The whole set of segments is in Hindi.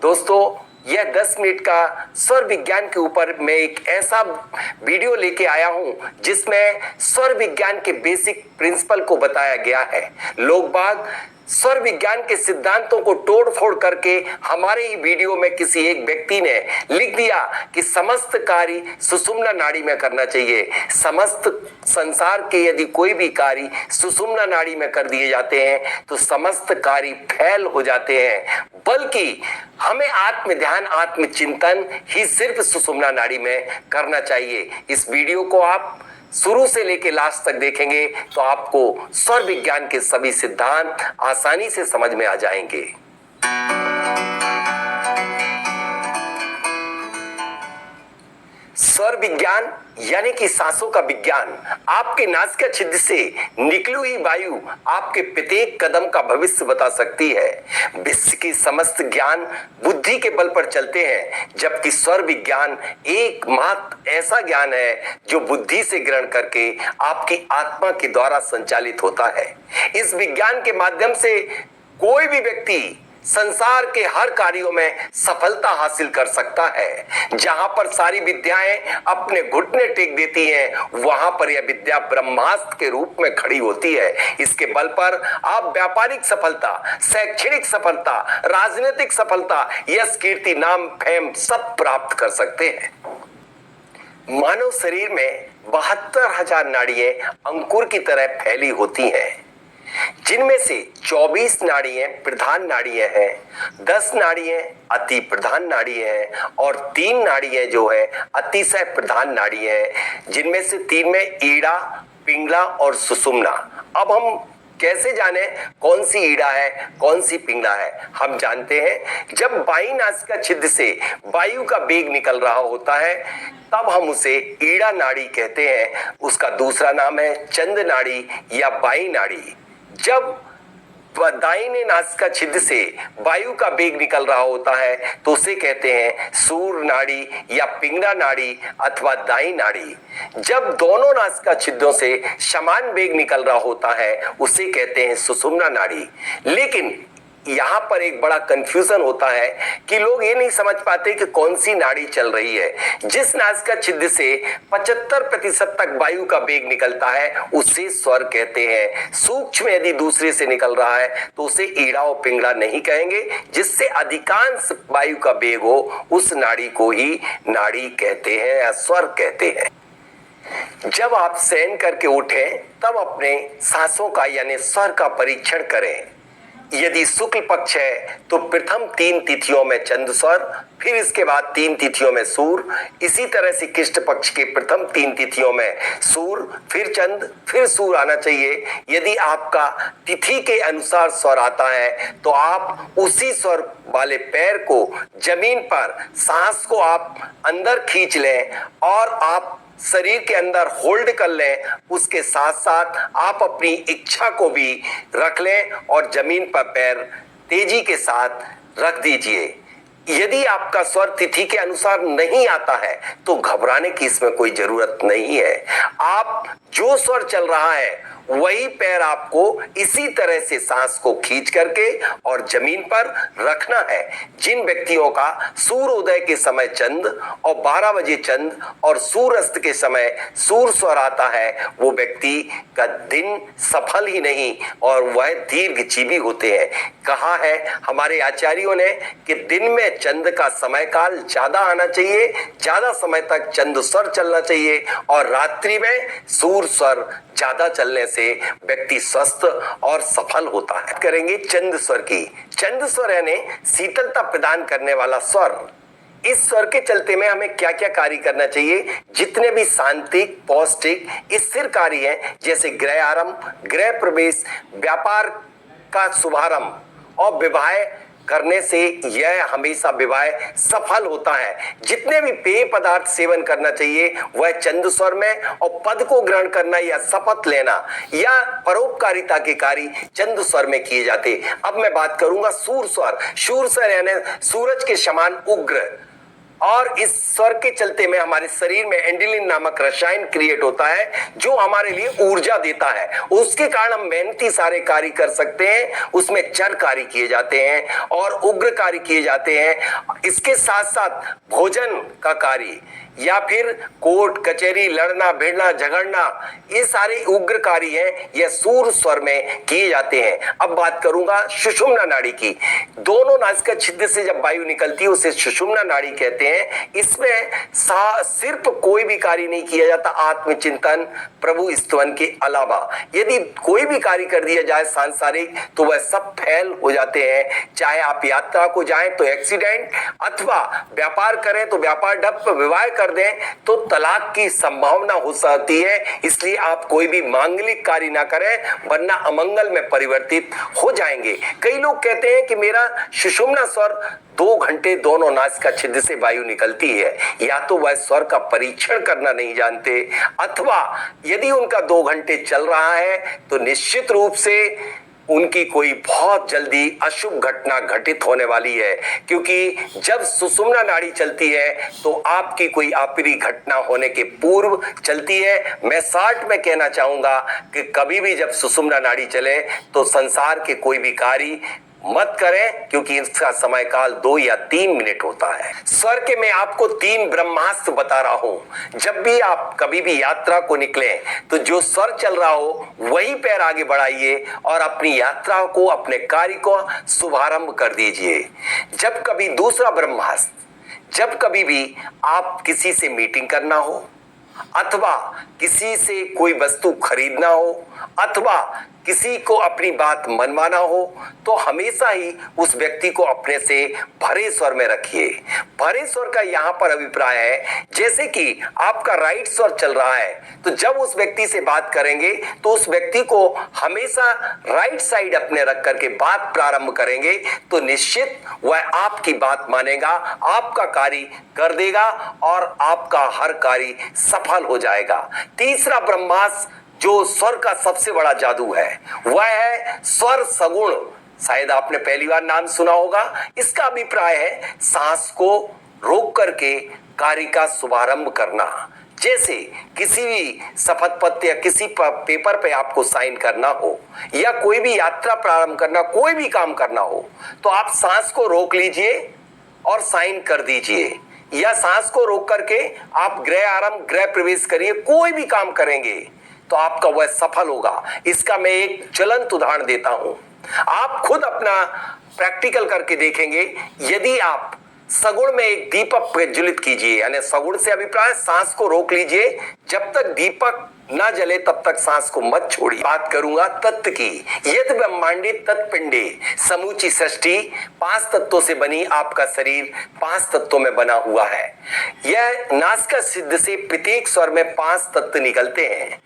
दोस्तों, यह 10 मिनट का स्वर विज्ञान के ऊपर मैं एक ऐसा वीडियो लेके आया हूं जिसमें स्वर विज्ञान के बेसिक प्रिंसिपल को बताया गया है। लोग बाग स्वर विज्ञान के सिद्धांतों को तोड़ फोड़ करके हमारे ही वीडियो में किसी एक व्यक्ति ने लिख दिया कि समस्त कार्य सुषुम्ना नाड़ी में करना चाहिए। समस्त संसार के यदि कोई भी कार्य सुषुम्ना नाड़ी में कर दिए जाते हैं तो समस्त कार्य फैल हो जाते हैं, बल्कि हमें आत्म ध्यान आत्म चिंतन ही सिर्फ सुषुम्ना नाड़ी में करना चाहिए। इस वीडियो को आप शुरू से लेकर लास्ट तक देखेंगे तो आपको स्वर विज्ञान के सभी सिद्धांत आसानी से समझ में आ जाएंगे। स्वर विज्ञान यानी कि सांसों का विज्ञान। आपके नासिका छिद्र से निकली हुई वायु आपके प्रत्येक कदम का भविष्य बता सकती है। विश्व की समस्त ज्ञान बुद्धि के बल पर चलते हैं, जबकि स्वर विज्ञान एकमात्र ऐसा ज्ञान है जो बुद्धि से ग्रहण करके आपकी आत्मा के द्वारा संचालित होता है। इस विज्ञान के माध्यम से कोई भी व्यक्ति संसार के हर कार्यों में सफलता हासिल कर सकता है। जहां पर सारी विद्याएं अपने घुटने टेक देती हैं, वहां पर यह विद्या ब्रह्मास्त्र के रूप में खड़ी होती है। इसके बल पर आप व्यापारिक सफलता, शैक्षणिक सफलता, राजनीतिक सफलता, यश, कीर्ति, नाम, फेम सब प्राप्त कर सकते हैं। मानव शरीर में 72,000 नाड़ियां अंकुर की तरह फैली होती हैं, जिनमें से 24 नाड़ियां प्रधान नाड़ियां हैं, 10 नाड़ियां अति प्रधान नाड़ियां हैं और 3 नाड़ियां जो है अतिशय प्रधान नाड़ियां हैं, जिनमें से 3 में ईड़ा, पिंगला और सुषुम्ना। अब हम कैसे जाने कौन सी ईड़ा है कौन सी पिंगला है? हम जानते हैं जब बाई नासिका छिद्र से वायु का वेग निकल रहा होता है तब हम उसे ईड़ा नाड़ी कहते हैं। उसका दूसरा नाम है चंद नाड़ी या बाई नाड़ी। जब दाहिने नासिका छिद्र से वायु का वेग निकल रहा होता है तो उसे कहते हैं सूर नाड़ी या पिंगला नाड़ी अथवा दाई नाड़ी। जब दोनों नासिका छिद्रों से समान वेग निकल रहा होता है उसे कहते हैं सुषुम्ना नाड़ी। लेकिन यहाँ पर एक बड़ा कंफ्यूजन होता है कि लोग ये नहीं समझ पाते कि कौन सी नाड़ी चल रही है। जिस नासिका छिद्र से 75% तक वायु का वेग निकलता है उसे स्वर कहते हैं। सूक्ष्म यदि दूसरे से निकल रहा है तो उसे ईड़ा और पिंगला नहीं कहेंगे। जिससे अधिकांश वायु का वेग हो उस नाड़ी को ही नाड़ी कहते हैं या स्वर कहते हैं। जब आप शयन करके उठें तब अपने सांसों का यानी स्वर का परीक्षण करें। यदि शुक्ल पक्ष है तो प्रथम 3 तिथियों में चंद स्वर, फिर इसके बाद 3 तिथियों में सूर, इसी तरह से कृष्ण पक्ष के प्रथम 3 तिथियों में सूर, फिर चंद, फिर सूर आना चाहिए। यदि आपका तिथि के अनुसार स्वर आता है तो आप उसी स्वर वाले पैर को जमीन पर सांस को आप अंदर खींच लें और आप शरीर के अंदर होल्ड कर लें। उसके साथ साथ आप अपनी इच्छा को भी रख लें और जमीन पर पैर तेजी के साथ रख दीजिए। यदि आपका स्वर तिथि के अनुसार नहीं आता है तो घबराने की इसमें कोई जरूरत नहीं है। आप जो स्वर चल रहा है वही पैर आपको इसी तरह से सांस को खींच करके और जमीन पर रखना है। जिन व्यक्तियों का सूर्योदय के समय चंद और 12 बजे चंद और सूर्यास्त के समय सूर स्वर आता है वो व्यक्ति का दिन सफल ही नहीं और वह दीर्घजीवी होते हैं। कहा है हमारे आचार्यों ने कि दिन में चंद का समय काल ज्यादा आना चाहिए, ज्यादा समय तक चंद स्वर चलना चाहिए और रात्रि में सूर स्वर ज्यादा चलने से व्यक्ति स्वस्थ और सफल होता है। करेंगे चंद स्वर की। चंद स्वर यानी शीतलता प्रदान करने वाला स्वर। इस स्वर के चलते में हमें क्या क्या कार्य करना चाहिए? जितने भी शांतिक, पौष्टिक, स्थिर कार्य हैं जैसे गृह आरंभ, गृह प्रवेश, व्यापार का शुभारंभ और विवाह करने से यह हमेशा विवाह सफल होता है। जितने भी पेय पदार्थ सेवन करना चाहिए वह चंद स्वर में, और पद को ग्रहण करना या शपथ लेना या परोपकारिता के कार्य चंद स्वर में किए जाते। अब मैं बात करूंगा सूर स्वर। सूर स्वर यानी सूरज के समान उग्र। और इस स्वर के चलते में हमारे शरीर में एंडोलिन नामक रसायन क्रिएट होता है जो हमारे लिए ऊर्जा देता है। उसके कारण हम मेहनती सारे कार्य कर सकते हैं, उसमें चर कार्य किए जाते हैं और उग्र कार्य किए जाते हैं। इसके साथ साथ भोजन का कार्य या फिर कोर्ट कचहरी लड़ना भिड़ना झगड़ना, ये सारे उग्र कार्य हैं, यह सूर स्वर में किए जाते हैं। अब बात करूंगा सुषुम्ना नाड़ी की। दोनों नासिका छिद्र से जब वायु निकलती है उसे सुषुम्ना नाड़ी कहते हैं। इसमें सिर्फ कोई भी कार्य नहीं किया जाता आत्मचिंतन प्रभु स्तवन के अलावा। यदि कोई भी कार्य कर दिया जाए सांसारिक तो वह सब फेल हो जाते हैं। चाहे आप यात्रा को जाएं तो एक्सीडेंट, अथवा व्यापार करें तो व्यापार ठप, विवाह कर दें तो तलाक की संभावना हो सकती है। इसलिए आप कोई भी मांगलिक कार्य ना करें वरना अमंगल में परिवर्तित हो जाएंगे। कई लोग कहते हैं कि मेरा सुषुम्ना स्वर 2 घंटे दोनों नासिका छिद्र से वायु निकलती है। या तो वह स्वर का परीक्षण करना नहीं जानते, अथवा यदि उनका 2 घंटे चल रहा है तो निश्चित रूप से उनकी कोई बहुत जल्दी अशुभ घटना घटित होने वाली है। क्योंकि जब सुषुम्ना नाड़ी चलती है तो आपकी कोई अप्रिय घटना होने के पूर्व चलती है। मैं शॉर्ट में कहना चाहूंगा कि कभी भी जब सुषुम्ना नाड़ी चले तो संसार के कोई भी कार्य मत करें, क्योंकि इसका समय काल 2 या 3 मिनट होता है। स्वर के मैं आपको 3 ब्रह्मास्त्र बता रहा हूं। जब भी आप कभी भी यात्रा को निकले तो जो स्वर चल रहा हो वही पैर आगे बढ़ाइए और अपनी यात्रा को, अपने कार्य को शुभारंभ कर दीजिए। जब कभी दूसरा ब्रह्मास्त्र, जब कभी भी आप किसी से मीटिंग करना हो, अथवा किसी से कोई वस्तु खरीदना हो, अथवा किसी को अपनी बात मनवाना हो, तो हमेशा ही उस व्यक्ति को अपने से भरे स्वर में रखिए। भरे स्वर का यहाँ पर अभिप्राय है जैसे कि आपका राइट स्वर चल रहा है तो जब उस व्यक्ति से बात करेंगे तो उस व्यक्ति को हमेशा राइट साइड अपने रख करके बात प्रारंभ करेंगे तो निश्चित वह आपकी बात मानेगा, आपका कार्य कर देगा और आपका हर कार्य सफल हो जाएगा। तीसरा ब्रह्मास्त्र जो स्वर का सबसे बड़ा जादू है वह है स्वर सगुण। शायद आपने पहली बार नाम सुना होगा। इसका अभिप्राय है सांस को रोक करके कार्य का शुभारंभ करना। जैसे किसी भी शपथ पत्र या किसी पेपर पे आपको साइन करना हो या कोई भी यात्रा प्रारंभ करना, कोई भी काम करना हो तो आप सांस को रोक लीजिए और साइन कर दीजिए, या सांस को रोक करके आप गृह आरंभ गृह प्रवेश करिए। कोई भी काम करेंगे तो आपका वह सफल होगा। इसका मैं एक ज्वलंत उदाहरण देता हूं, आप खुद अपना प्रैक्टिकल करके देखेंगे। यदि आप सगुण में एक दीपक प्रज्वलित कीजिए, यानी सगुण से अभिप्राय सांस को रोक लीजिए, जब तक दीपक ना जले तब तक सांस को मत छोड़िए। बात करूंगा तत्व की। यद ब्रह्मांडे तत्पिंडे समूची सृष्टि 5 तत्वों से बनी, आपका शरीर 5 तत्वों में बना हुआ है। यह नासिका सिद्ध से प्रत्येक स्वर में 5 तत्व निकलते हैं।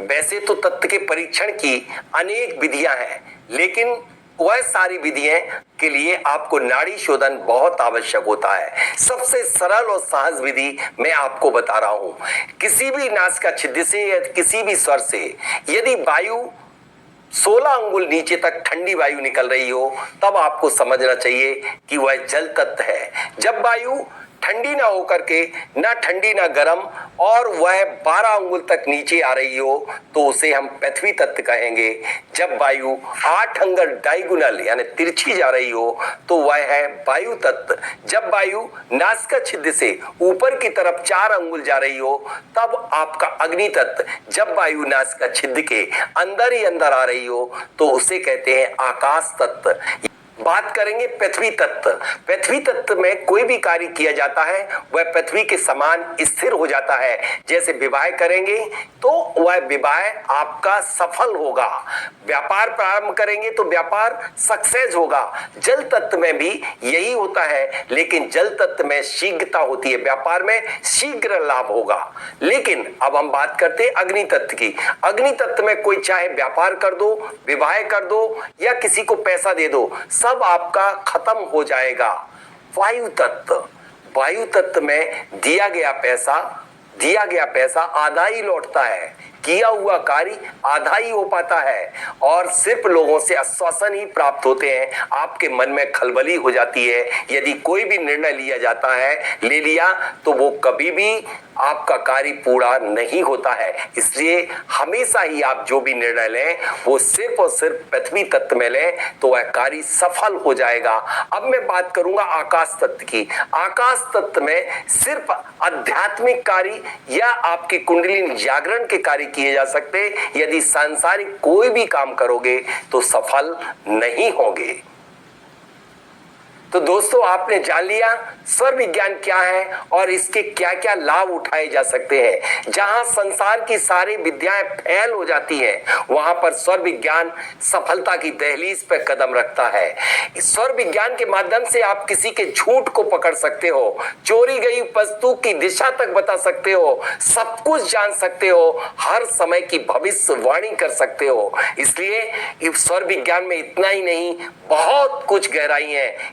वैसे तो तत्व के परीक्षण की अनेक विधियां हैं, लेकिन वह सारी विधियां के लिए आपको नाड़ी शोधन बहुत आवश्यक होता है। सबसे सरल और सहज विधि मैं आपको बता रहा हूं। किसी भी नासिका छिद्र से या किसी भी स्वर से यदि वायु 16 अंगुल नीचे तक ठंडी वायु निकल रही हो तब आपको समझना चाहिए कि वह जल तत्व है। जब वायु ठंडी ना होकर के ना ठंडी ना गर्म और वह 12 अंगुल तक नीचे आ रही हो तो उसे हम पृथ्वी तत्व कहेंगे। जब वायु 8 अंगुल डायगोनल यानी तिरछी जा रही हो तो वह है वायु तत्व। जब वायु नासिका छिद्र से ऊपर की तरफ 4 अंगुल जा रही हो तब आपका अग्नि तत्व। जब वायु नासिका छिद्र के अंदर ही अंदर आ रही हो तो उसे कहते हैं आकाश तत्व। बात करेंगे पृथ्वी तत्व। पृथ्वी तत्व में कोई भी कार्य किया जाता है वह पृथ्वी के समान स्थिर हो जाता है। जैसे विवाह करेंगे तो वह विवाह आपका सफल होगा, व्यापार प्रारंभ करेंगे तो व्यापार सक्सेस होगा। जल तत्व में भी यही होता है, लेकिन जल तत्व में शीघ्रता होती है, व्यापार में शीघ्र लाभ होगा। लेकिन अब हम बात करते हैं अग्नि तत्व की। अग्नि तत्व में कोई चाहे व्यापार कर दो, विवाह कर दो या किसी को पैसा दे दो, सब आपका खत्म हो जाएगा। वायु तत्व, वायु तत्व में दिया गया पैसा आधा ही लौटता है। किया हुआ कार्य आधा ही हो पाता है और सिर्फ लोगों से आश्वासन ही प्राप्त होते हैं। आपके मन में खलबली हो जाती है। यदि कोई भी निर्णय लिया जाता है, ले लिया, तो वो कभी भी आपका कार्य पूरा नहीं होता है। इसलिए हमेशा ही आप जो भी निर्णय लें वो सिर्फ और सिर्फ पृथ्वी तत्व में लें तो वह कार्य सफल हो जाएगा। अब मैं बात करूंगा आकाश तत्व की। आकाश तत्व में सिर्फ आध्यात्मिक कार्य या आपकी कुंडली जागरण के कार्य किए जा सकते। यदि सांसारिक कोई भी काम करोगे तो सफल नहीं होंगे। तो दोस्तों, आपने जान लिया स्वर विज्ञान क्या है और इसके क्या क्या लाभ उठाए जा सकते हैं। जहां संसार की सारी विद्याएं फैल हो जाती हैं, वहां पर स्वर विज्ञान सफलता की दहलीज पर कदम रखता है। स्वर विज्ञान के माध्यम से आप किसी के झूठ को पकड़ सकते हो, चोरी गई वस्तु की दिशा तक बता सकते हो, सब कुछ जान सकते हो, हर समय की भविष्यवाणी कर सकते हो। इसलिए स्वर विज्ञान में इतना ही नहीं, बहुत कुछ गहराई है